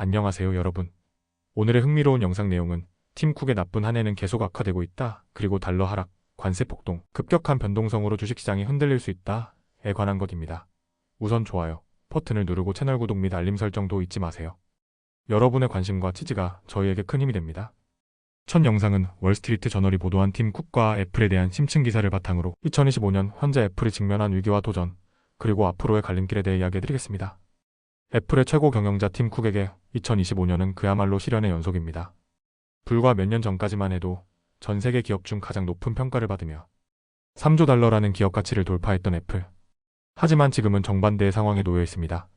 안녕하세요 여러분. 오늘의 흥미로운 영상 내용은 팀 쿡의 나쁜 한 해는 계속 악화되고 있다. 그리고 달러 하락, 관세 폭동, 급격한 변동성으로 주식시장이 흔들릴 수 있다에 관한 것입니다. 우선 좋아요 버튼을 누르고 채널 구독 및 알림 설정도 잊지 마세요. 여러분의 관심과 지지가 저희에게 큰 힘이 됩니다. 첫 영상은 월스트리트 저널이 보도한 팀 쿡과 애플에 대한 심층 기사를 바탕으로 2025년 현재 애플이 직면한 위기와 도전, 그리고 앞으로의 갈림길에 대해 이야기해드리겠습니다. 애플의 최고 경영자 팀 쿡에게 2025년은 그야말로 시련의 연속입니다. 불과 몇 년 전까지만 해도 전 세계 기업 중 가장 높은 평가를 받으며 3조 달러라는 기업 가치를 돌파했던 애플. 하지만 지금은 정반대의 상황에 놓여 있습니다.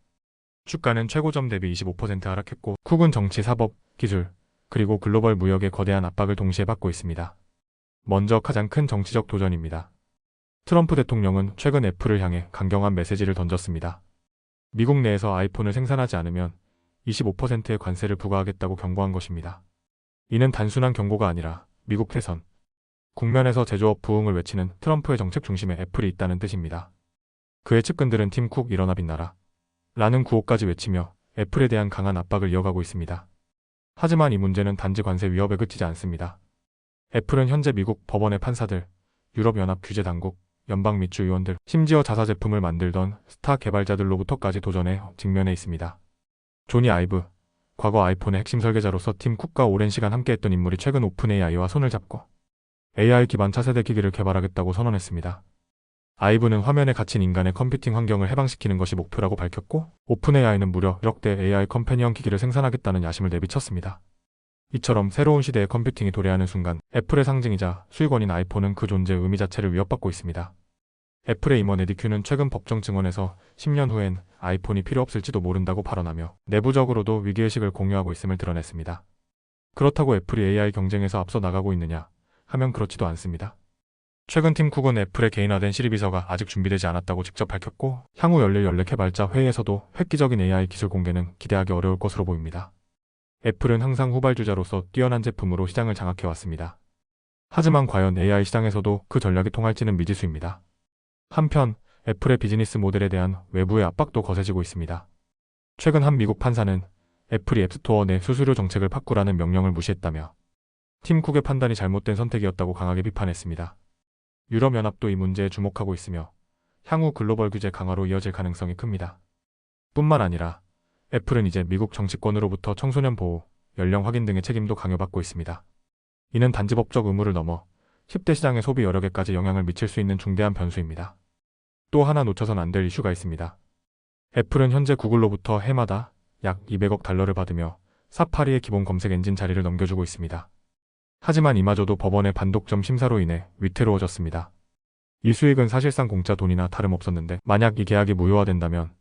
주가는 최고점 대비 25% 하락했고, 쿡은 정치, 사법, 기술, 그리고 글로벌 무역의 거대한 압박을 동시에 받고 있습니다. 먼저 가장 큰 정치적 도전입니다. 트럼프 대통령은 최근 애플을 향해 강경한 메시지를 던졌습니다. 미국 내에서 아이폰을 생산하지 않으면 25%의 관세를 부과하겠다고 경고한 것입니다. 이는 단순한 경고가 아니라 미국 대선 국면에서 제조업 부흥을 외치는 트럼프의 정책 중심에 애플이 있다는 뜻입니다. 그의 측근들은 팀 쿡 일어나 빛나라 라는 구호까지 외치며 애플에 대한 강한 압박을 이어가고 있습니다. 하지만 이 문제는 단지 관세 위협에 그치지 않습니다. 애플은 현재 미국 법원의 판사들, 유럽연합 규제 당국, 연방 및 주 의원들, 심지어 자사 제품을 만들던 스타 개발자들로부터까지 도전에 직면해 있습니다. 조니 아이브, 과거 아이폰의 핵심 설계자로서 팀 쿡과 오랜 시간 함께했던 인물이 최근 오픈 AI와 손을 잡고 AI 기반 차세대 기기를 개발하겠다고 선언했습니다. 아이브는 화면에 갇힌 인간의 컴퓨팅 환경을 해방시키는 것이 목표라고 밝혔고, 오픈 AI는 무려 1억대 AI 컴패니언 기기를 생산하겠다는 야심을 내비쳤습니다. 이처럼 새로운 시대의 컴퓨팅이 도래하는 순간 애플의 상징이자 수익원인 아이폰은 그 존재의 의미 자체를 위협받고 있습니다. 애플의 임원 에디 큐는 최근 법정 증언에서 10년 후엔 아이폰이 필요 없을지도 모른다고 발언하며 내부적으로도 위기의식을 공유하고 있음을 드러냈습니다. 그렇다고 애플이 AI 경쟁에서 앞서 나가고 있느냐 하면 그렇지도 않습니다. 최근 팀 쿡은 애플의 개인화된 시리 비서가 아직 준비되지 않았다고 직접 밝혔고, 향후 열릴 연례 개발자 회의에서도 획기적인 AI 기술 공개는 기대하기 어려울 것으로 보입니다. 애플은 항상 후발주자로서 뛰어난 제품으로 시장을 장악해왔습니다. 하지만 과연 AI 시장에서도 그 전략이 통할지는 미지수입니다. 한편 애플의 비즈니스 모델에 대한 외부의 압박도 거세지고 있습니다. 최근 한 미국 판사는 애플이 앱스토어 내 수수료 정책을 바꾸라는 명령을 무시했다며 팀 쿡의 판단이 잘못된 선택이었다고 강하게 비판했습니다. 유럽연합도 이 문제에 주목하고 있으며 향후 글로벌 규제 강화로 이어질 가능성이 큽니다. 뿐만 아니라 애플은 이제 미국 정치권으로부터 청소년 보호, 연령 확인 등의 책임도 강요받고 있습니다. 이는 단지 법적 의무를 넘어 10대 시장의 소비 여력에까지 영향을 미칠 수 있는 중대한 변수입니다. 또 하나 놓쳐선 안 될 이슈가 있습니다. 애플은 현재 구글로부터 해마다 약 200억 달러를 받으며 사파리의 기본 검색 엔진 자리를 넘겨주고 있습니다. 하지만 이마저도 법원의 반독점 심사로 인해 위태로워졌습니다. 이 수익은 사실상 공짜 돈이나 다름없었는데, 만약 이 계약이 무효화된다면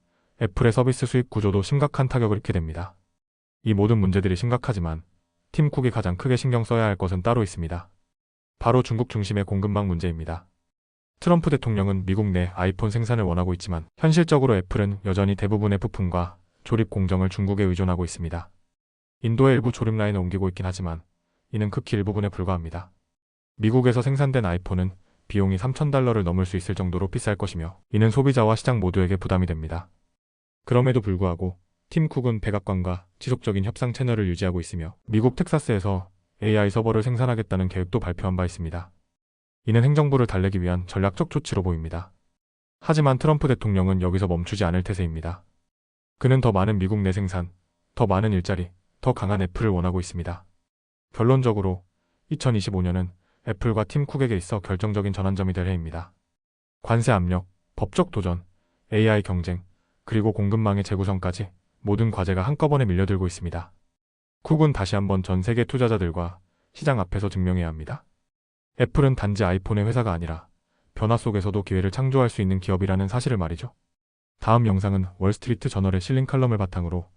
애플의 서비스 수익 구조도 심각한 타격을 입게 됩니다. 이 모든 문제들이 심각하지만 팀 쿡이 가장 크게 신경 써야 할 것은 따로 있습니다. 바로 중국 중심의 공급망 문제입니다. 트럼프 대통령은 미국 내 아이폰 생산을 원하고 있지만 현실적으로 애플은 여전히 대부분의 부품과 조립 공정을 중국에 의존하고 있습니다. 인도의 일부 조립 라인을 옮기고 있긴 하지만 이는 극히 일부분에 불과합니다. 미국에서 생산된 아이폰은 비용이 3,000달러를 넘을 수 있을 정도로 비쌀 것이며, 이는 소비자와 시장 모두에게 부담이 됩니다. 그럼에도 불구하고 팀 쿡은 백악관과 지속적인 협상 채널을 유지하고 있으며 미국 텍사스에서 AI 서버를 생산하겠다는 계획도 발표한 바 있습니다. 이는 행정부를 달래기 위한 전략적 조치로 보입니다. 하지만 트럼프 대통령은 여기서 멈추지 않을 태세입니다. 그는 더 많은 미국 내 생산, 더 많은 일자리, 더 강한 애플을 원하고 있습니다. 결론적으로 2025년은 애플과 팀 쿡에게 있어 결정적인 전환점이 될 해입니다. 관세 압력, 법적 도전, AI 경쟁, 그리고 공급망의 재구성까지 모든 과제가 한꺼번에 밀려들고 있습니다. 쿡은 다시 한번 전 세계 투자자들과 시장 앞에서 증명해야 합니다. 애플은 단지 아이폰의 회사가 아니라 변화 속에서도 기회를 창조할 수 있는 기업이라는 사실을 말이죠. 다음 영상은 월스트리트 저널의 실린 칼럼을 바탕으로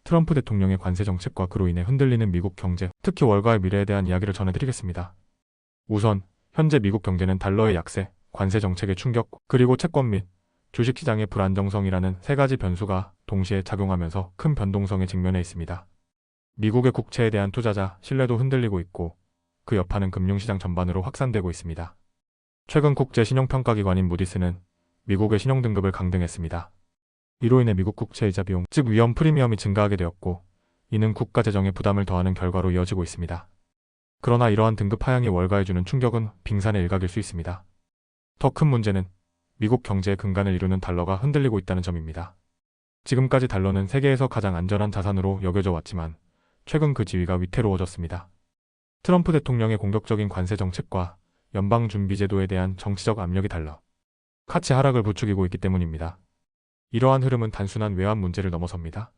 트럼프 대통령의 관세 정책과 그로 인해 흔들리는 미국 경제, 특히 월가의 미래에 대한 이야기를 전해드리겠습니다. 우선 현재 미국 경제는 달러의 약세, 관세 정책의 충격, 그리고 채권 및 주식시장의 불안정성이라는 세 가지 변수가 동시에 작용하면서 큰 변동성에 직면해 있습니다. 미국의 국채에 대한 투자자 신뢰도 흔들리고 있고, 그 여파는 금융시장 전반으로 확산되고 있습니다. 최근 국제 신용평가기관인 무디스는 미국의 신용등급을 강등했습니다. 이로 인해 미국 국채이자 비용, 즉 위험 프리미엄이 증가하게 되었고, 이는 국가 재정에 부담을 더하는 결과로 이어지고 있습니다. 그러나 이러한 등급 하향이 월가에 주는 충격은 빙산의 일각일 수 있습니다. 더 큰 문제는 미국 경제의 근간을 이루는 달러가 흔들리고 있다는 점입니다. 지금까지 달러는 세계에서 가장 안전한 자산으로 여겨져 왔지만 최근 그 지위가 위태로워졌습니다. 트럼프 대통령의 공격적인 관세 정책과 연방준비제도에 대한 정치적 압력이 달러 가치 하락을 부추기고 있기 때문입니다. 이러한 흐름은 단순한 외환 문제를 넘어섭니다.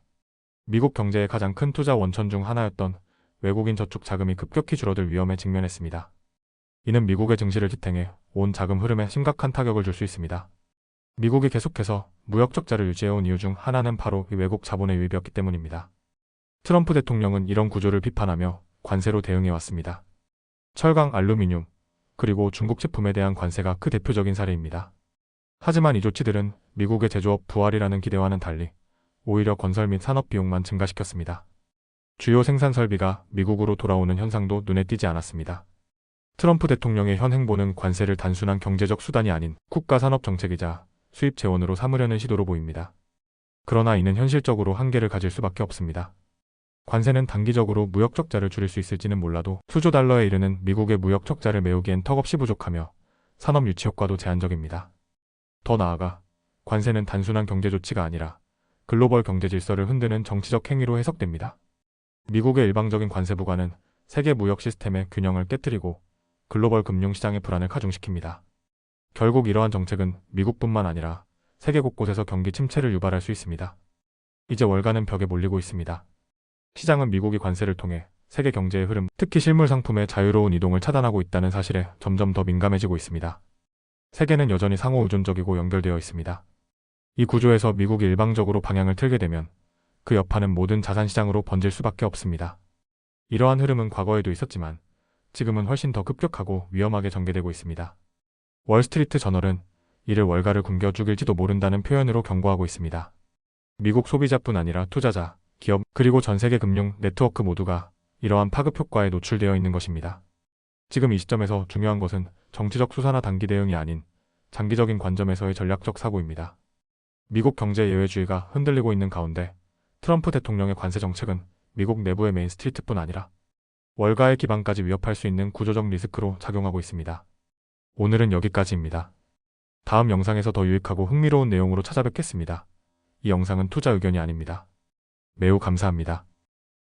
미국 경제의 가장 큰 투자 원천 중 하나였던 외국인 저축 자금이 급격히 줄어들 위험에 직면했습니다. 이는 미국의 증시를 지탱해 온 자금 흐름에 심각한 타격을 줄 수 있습니다. 미국이 계속해서 무역 적자를 유지해온 이유 중 하나는 바로 이 외국 자본의 유입이었기 때문입니다. 트럼프 대통령은 이런 구조를 비판하며 관세로 대응해왔습니다. 철강, 알루미늄, 그리고 중국 제품에 대한 관세가 그 대표적인 사례입니다. 하지만 이 조치들은 미국의 제조업 부활이라는 기대와는 달리 오히려 건설 및 산업 비용만 증가시켰습니다. 주요 생산 설비가 미국으로 돌아오는 현상도 눈에 띄지 않았습니다. 트럼프 대통령의 현 행보는 관세를 단순한 경제적 수단이 아닌 국가 산업 정책이자 수입 재원으로 삼으려는 시도로 보입니다. 그러나 이는 현실적으로 한계를 가질 수밖에 없습니다. 관세는 단기적으로 무역 적자를 줄일 수 있을지는 몰라도 수조 달러에 이르는 미국의 무역 적자를 메우기엔 턱없이 부족하며 산업 유치 효과도 제한적입니다. 더 나아가 관세는 단순한 경제 조치가 아니라 글로벌 경제 질서를 흔드는 정치적 행위로 해석됩니다. 미국의 일방적인 관세 부과는 세계 무역 시스템의 균형을 깨뜨리고 글로벌 금융시장의 불안을 가중시킵니다. 결국 이러한 정책은 미국뿐만 아니라 세계 곳곳에서 경기 침체를 유발할 수 있습니다. 이제 월가는 벽에 몰리고 있습니다. 시장은 미국이 관세를 통해 세계 경제의 흐름, 특히 실물 상품의 자유로운 이동을 차단하고 있다는 사실에 점점 더 민감해지고 있습니다. 세계는 여전히 상호 의존적이고 연결되어 있습니다. 이 구조에서 미국이 일방적으로 방향을 틀게 되면 그 여파는 모든 자산시장으로 번질 수밖에 없습니다. 이러한 흐름은 과거에도 있었지만 지금은 훨씬 더 급격하고 위험하게 전개되고 있습니다. 월스트리트 저널은 이를 월가를 굶겨 죽일지도 모른다는 표현으로 경고하고 있습니다. 미국 소비자뿐 아니라 투자자, 기업, 그리고 전 세계 금융 네트워크 모두가 이러한 파급 효과에 노출되어 있는 것입니다. 지금 이 시점에서 중요한 것은 정치적 수사나 단기 대응이 아닌 장기적인 관점에서의 전략적 사고입니다. 미국 경제 예외주의가 흔들리고 있는 가운데 트럼프 대통령의 관세 정책은 미국 내부의 메인스트리트뿐 아니라 월가의 기반까지 위협할 수 있는 구조적 리스크로 작용하고 있습니다. 오늘은 여기까지입니다. 다음 영상에서 더 유익하고 흥미로운 내용으로 찾아뵙겠습니다. 이 영상은 투자 의견이 아닙니다. 매우 감사합니다.